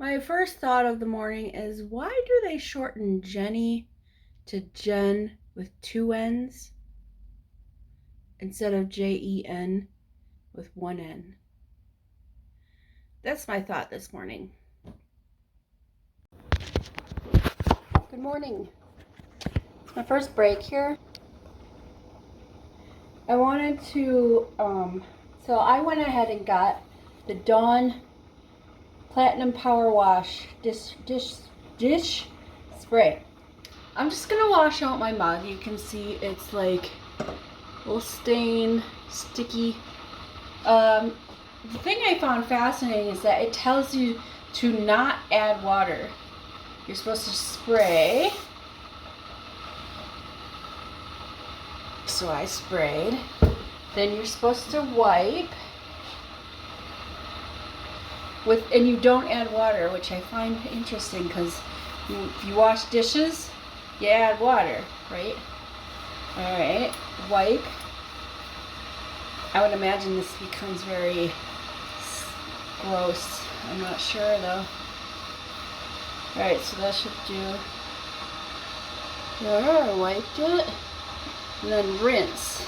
My first thought of the morning is, why do they shorten Jenny to Jen with two N's instead of Jen with one N? That's my thought this morning. Good morning. It's my first break here. I wanted to, so I went ahead and got the Dawn Platinum Power Wash dish spray. I'm just gonna wash out my mug. You can see it's like a little stain, sticky. The thing I found fascinating is that it tells you to not add water. You're supposed to spray. So I sprayed. Then you're supposed to wipe. And you don't add water, which I find interesting because if you wash dishes, you add water, right? All right, wipe. I would imagine this becomes very gross. I'm not sure though. All right, so that should do. There, I wiped it. And then rinse.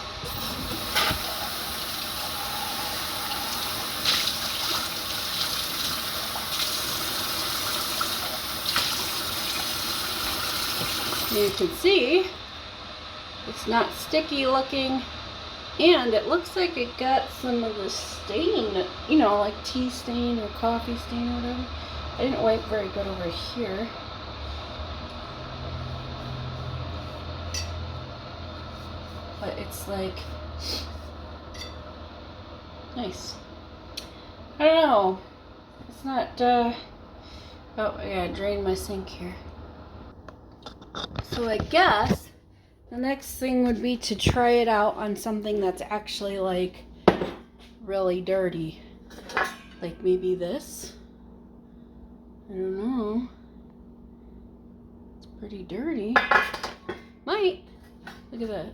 You can see it's not sticky looking, and it looks like it got some of the stain, you know, like tea stain or coffee stain or whatever. I didn't wipe very good over here. But it's like nice. I don't know. It's not, oh, I gotta drain my sink here. So I guess the next thing would be to try it out on something that's actually like really dirty. Like maybe this. I don't know. It's pretty dirty. Might. Look at that.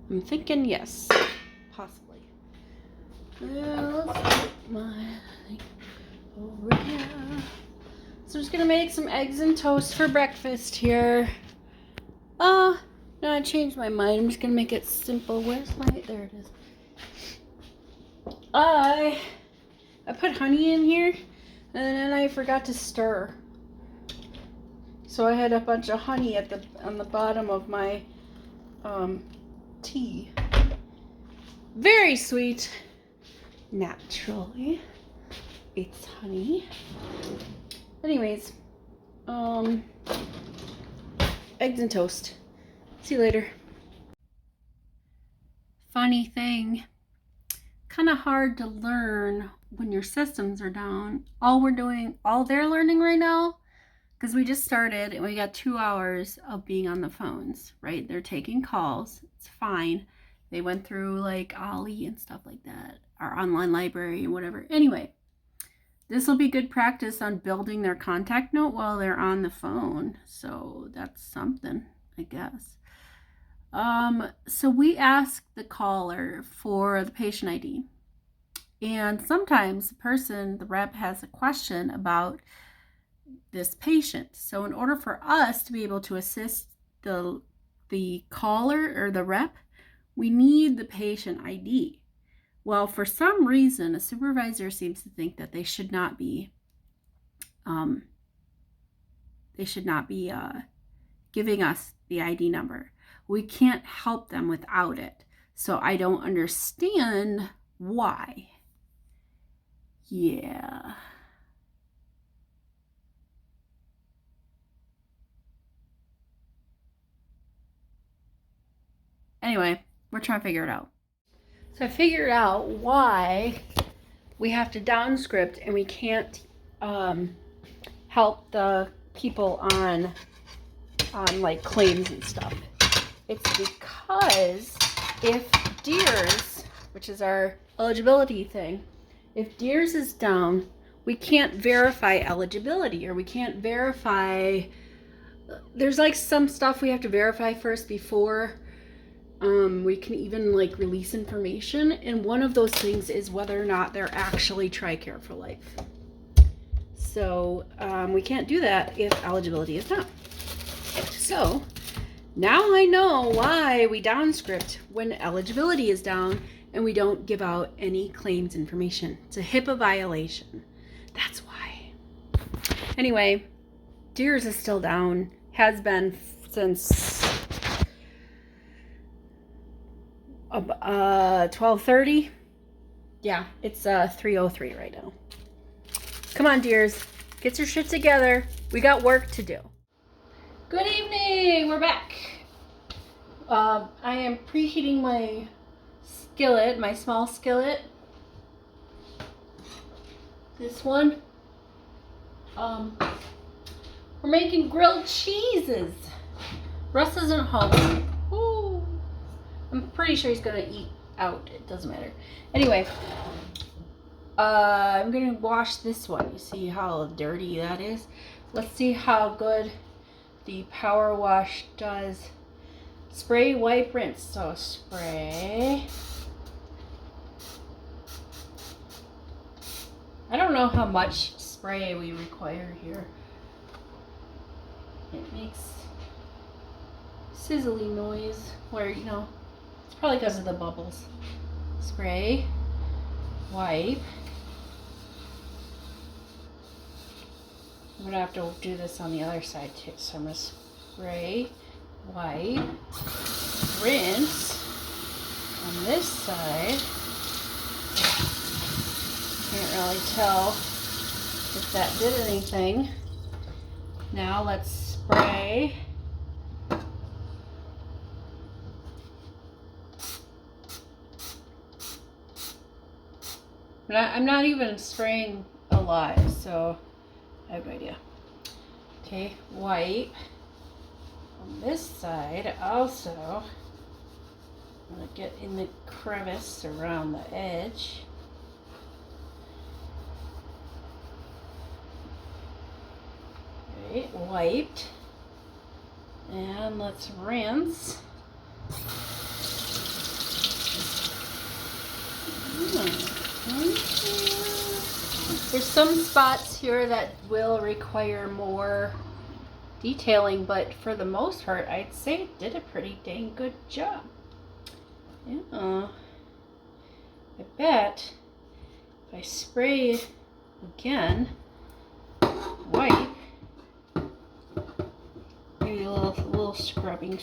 I'm thinking yes. Possibly. Well, let's put my thing over here. So I'm just gonna make some eggs and toast for breakfast here. No, I changed my mind. I'm just gonna make it simple. Where's my, there it is. I put honey in here and then I forgot to stir. So I had a bunch of honey on the bottom of my tea. Very sweet. Naturally. It's honey. Anyways, eggs and toast. See you later. Funny thing, kind of hard to learn when your systems are down. All they're learning right now, because we just started and we got 2 hours of being on the phones, right? They're taking calls. It's fine. They went through like Ollie and stuff like that, our online library and whatever. Anyway. This will be good practice on building their contact note while they're on the phone. So that's something, I guess. So we ask the caller for the patient ID. And sometimes the rep has a question about this patient. So in order for us to be able to assist the caller or the rep, we need the patient ID. Well, for some reason, a supervisor seems to think that they should not be giving us the ID number. We can't help them without it. So I don't understand why. Yeah. Anyway, we're trying to figure it out. So I figured out why we have to downscript and we can't help the people on like claims and stuff. It's because if DEERS, which is our eligibility thing, if DEERS is down, we can't verify eligibility, or we can't verify, there's like some stuff we have to verify first before we can even like release information, and one of those things is whether or not they're actually TRICARE for life. So we can't do that if eligibility is down. So now I know why we downscript when eligibility is down and we don't give out any claims information. It's a HIPAA violation. That's why. Anyway, Deers is still down. Has been since 12:30. Yeah, it's 3:03 right now. Come on, Deers. Get your shit together. We got work to do. Good evening. We're back. I am preheating my skillet, my small skillet. This one. We're making grilled cheeses. Russ isn't home. Ooh. I'm pretty sure he's gonna eat out. It doesn't matter. Anyway, I'm gonna wash this one. You see how dirty that is? Let's see how good the power wash does. Spray, wipe, rinse. So spray. I don't know how much spray we require here. It makes sizzly noise where, you know, it's probably because of the bubbles. Spray, wipe. I'm gonna have to do this on the other side too. So I'm gonna spray, wipe, rinse on this side. Can't really tell if that did anything. Now let's spray. I'm not even spraying a lot, so I have no idea. Okay, wipe on this side also. I'm gonna get in the crevice around the edge. Okay, wiped. And let's rinse. There's some spots here that will require more detailing, but for the most part, I'd say it did a pretty dang good job. Yeah. I bet if I spray again, wipe, maybe a little scrubbing.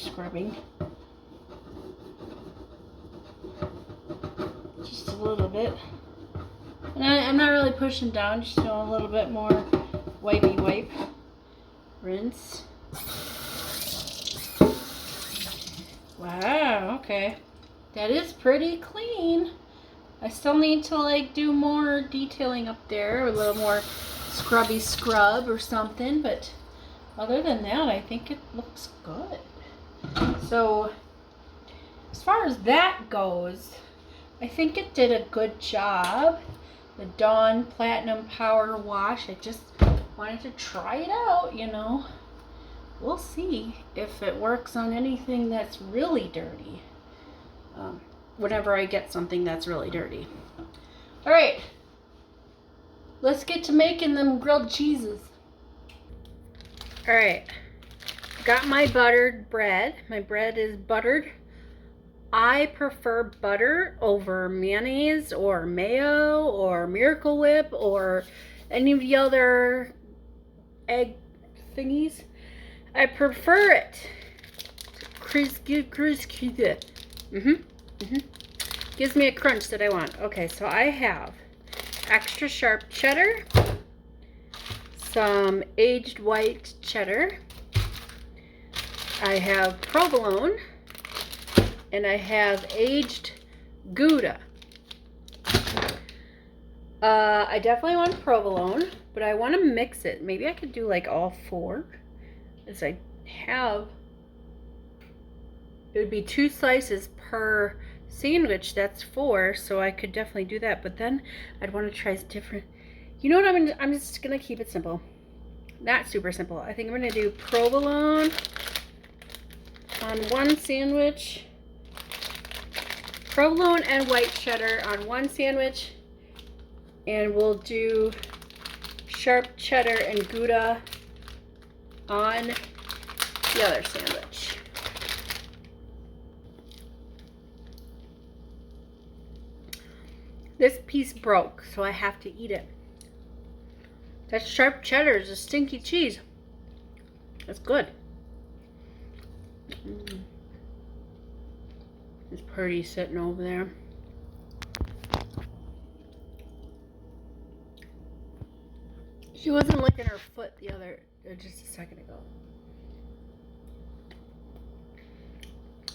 Just a little bit. And I'm not really pushing down, just doing a little bit more wipey wipe. Rinse. Wow, okay. That is pretty clean. I still need to like do more detailing up there, a little more scrubby scrub or something, but other than that, I think it looks good. So, as far as that goes, I think it did a good job. The Dawn Platinum Power Wash. I just wanted to try it out, you know. We'll see if it works on anything that's really dirty. Whenever I get something that's really dirty. All right. Let's get to making them grilled cheeses. All right. Got my buttered bread. My bread is buttered. I prefer butter over mayonnaise or mayo or Miracle Whip or any of the other egg thingies. I prefer it. Gives me a crunch that I want. Okay, so I have extra sharp cheddar, some aged white cheddar, I have provolone, and I have aged Gouda. I definitely want provolone, but I want to mix it. Maybe I could do like all four, as I have. It would be 2 slices per sandwich. That's 4, so I could definitely do that. But then I'd want to try different. You know what? I'm just gonna keep it simple. Not super simple. I think I'm gonna do provolone on one sandwich. Provolone and white cheddar on one sandwich, and we'll do sharp cheddar and Gouda on the other sandwich. This piece broke, so I have to eat it. That sharp cheddar is a stinky cheese. That's good. It's pretty sitting over there. She wasn't licking her foot just a second ago.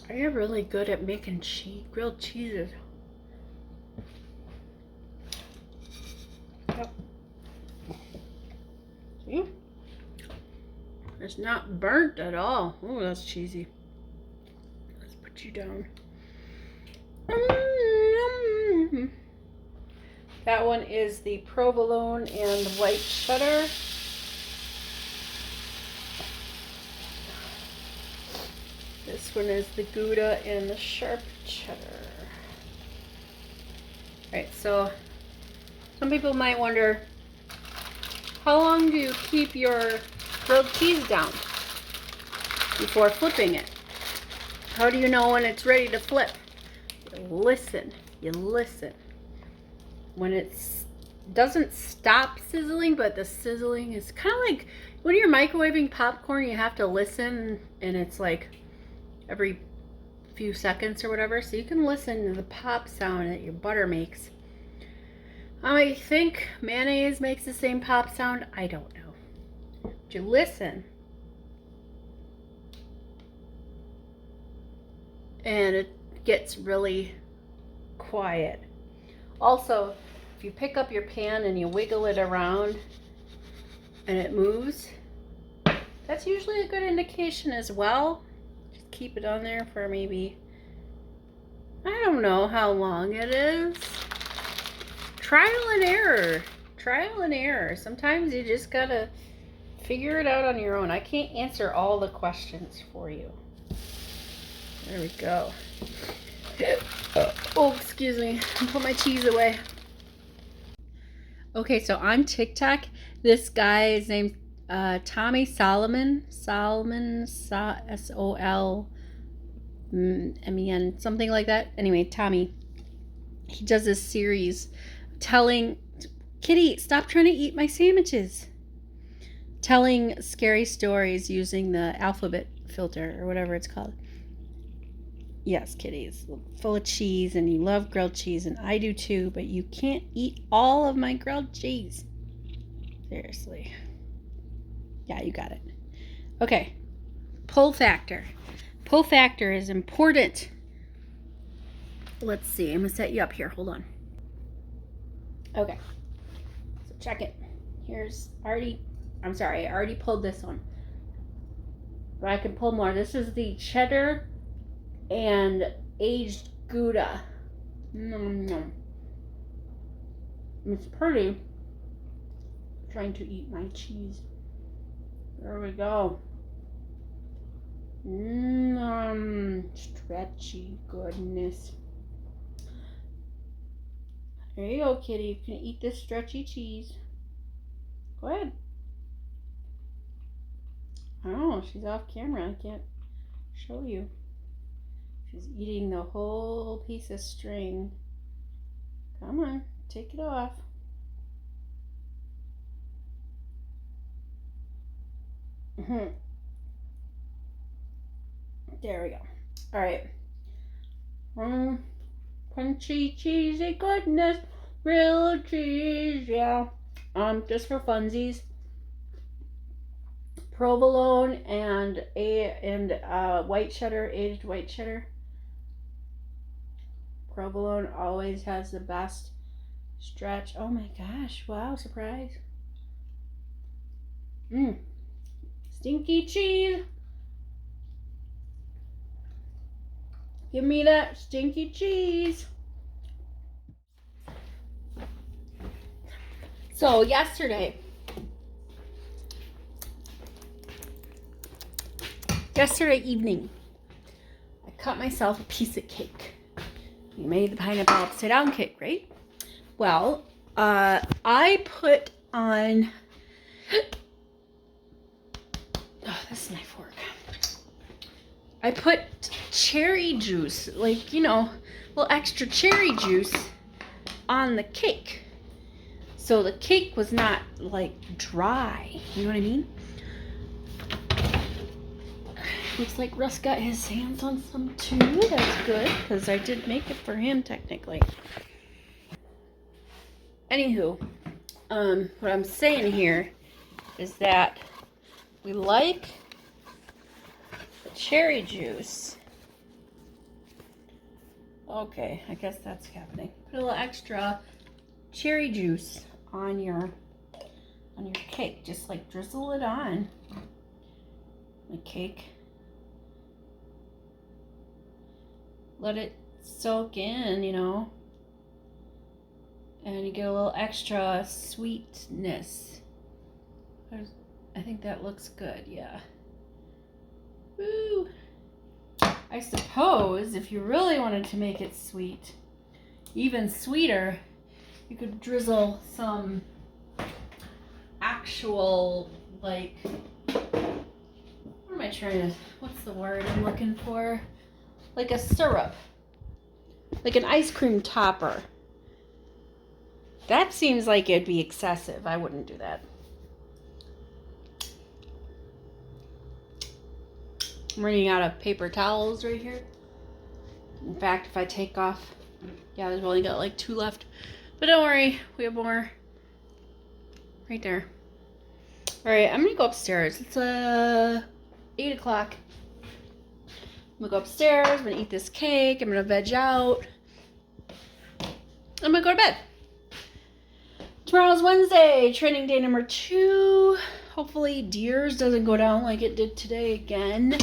Are you really good at making grilled cheeses? Yep. See? It's not burnt at all. Oh, that's cheesy. Let's put you down. That one is the provolone and white cheddar. This one is the Gouda and the sharp cheddar. Alright, so some people might wonder, how long do you keep your grilled cheese down before flipping it? How do you know when it's ready to flip? You listen. When it doesn't stop sizzling, but the sizzling is kind of like when you're microwaving popcorn, you have to listen, and it's like every few seconds or whatever, so you can listen to the pop sound that your butter makes. I think mayonnaise makes the same pop sound. I don't know. But you listen, and it gets really quiet. Also, if you pick up your pan and you wiggle it around and it moves, that's usually a good indication as well. Just keep it on there for maybe, I don't know how long it is. Trial and error. Sometimes you just gotta figure it out on your own. I can't answer all the questions for you. There we go. Oh, excuse me. Put my cheese away. Okay, so on TikTok, this guy is named Tommy Solomon. S-O-L-M-E-N, something like that. Anyway, Tommy. He does this series telling, Kitty, stop trying to eat my sandwiches. Telling scary stories using the alphabet filter or whatever it's called. Yes, Kitty, it's full of cheese and you love grilled cheese and I do too, but you can't eat all of my grilled cheese. Seriously. Yeah, you got it. Okay. Pull factor. Pull factor is important. Let's see. I'm going to set you up here. Hold on. Okay. So check it. I already pulled this one. But I can pull more. This is the cheddar and aged Gouda. It's pretty. I'm trying to eat my cheese. There we go. Stretchy goodness. There you go, Kitty. You can eat this stretchy cheese. Go ahead. Oh, she's off camera. I can't show you. She's eating the whole piece of string. Come on, take it off. There we go. All right. Crunchy, cheesy goodness, real cheese, yeah. Just for funsies. Provolone and white cheddar, aged white cheddar. Provolone always has the best stretch. Oh my gosh, wow, surprise. Stinky cheese. Give me that stinky cheese. So yesterday evening, I cut myself a piece of cake. You made the pineapple upside down cake, right? Well, I put on Oh, this knife work. I put cherry juice, like, you know, a little extra cherry juice on the cake. So the cake was not like dry. You know what I mean? Looks like Russ got his hands on some too. That's good, because I did make it for him technically. Anywho, what I'm saying here is that we like the cherry juice. Okay, I guess that's happening. Put a little extra cherry juice on your cake. Just like drizzle it on the cake. Let it soak in, you know. And you get a little extra sweetness. I think that looks good, yeah. Woo! I suppose if you really wanted to make it sweet, even sweeter, you could drizzle some actual, like, what am I trying to, what's the word I'm looking for? Like a syrup. Like an ice cream topper. That seems like it'd be excessive. I wouldn't do that. I'm running out of paper towels right here. In fact, if I take off, yeah, there's only got like 2 left. But don't worry, we have more right there. All right, I'm gonna go upstairs. It's 8 o'clock. I'm gonna go upstairs. I'm gonna eat this cake. I'm gonna veg out. I'm gonna go to bed. Tomorrow's Wednesday, training day number 2. Hopefully Deers doesn't go down like it did today again.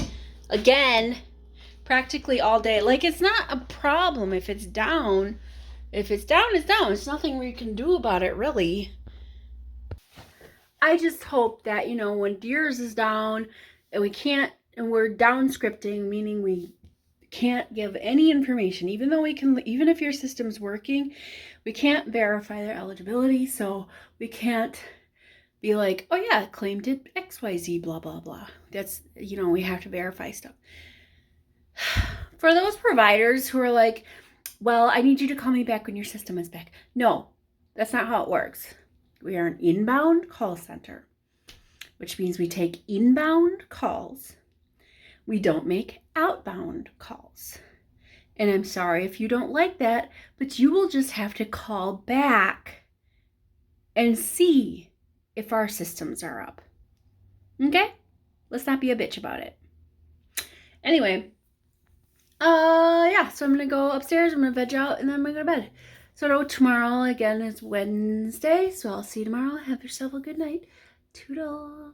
Practically all day. Like, it's not a problem if it's down. If it's down, it's down. There's nothing we can do about it, really. I just hope that, you know, when Deers is down and we're down scripting, meaning we can't give any information, even if your system's working, we can't verify their eligibility, so we can't be like, oh yeah, claimed it XYZ, blah, blah, blah. That's, you know, we have to verify stuff. For those providers who are like, well, I need you to call me back when your system is back. No, that's not how it works. We are an inbound call center, which means we take inbound calls. We don't make outbound calls. And I'm sorry if you don't like that, but you will just have to call back and see if our systems are up. Okay? Let's not be a bitch about it. Anyway, yeah, so I'm gonna go upstairs, I'm gonna veg out, and then I'm gonna go to bed. So tomorrow again is Wednesday, so I'll see you tomorrow. Have yourself a good night. Toodles.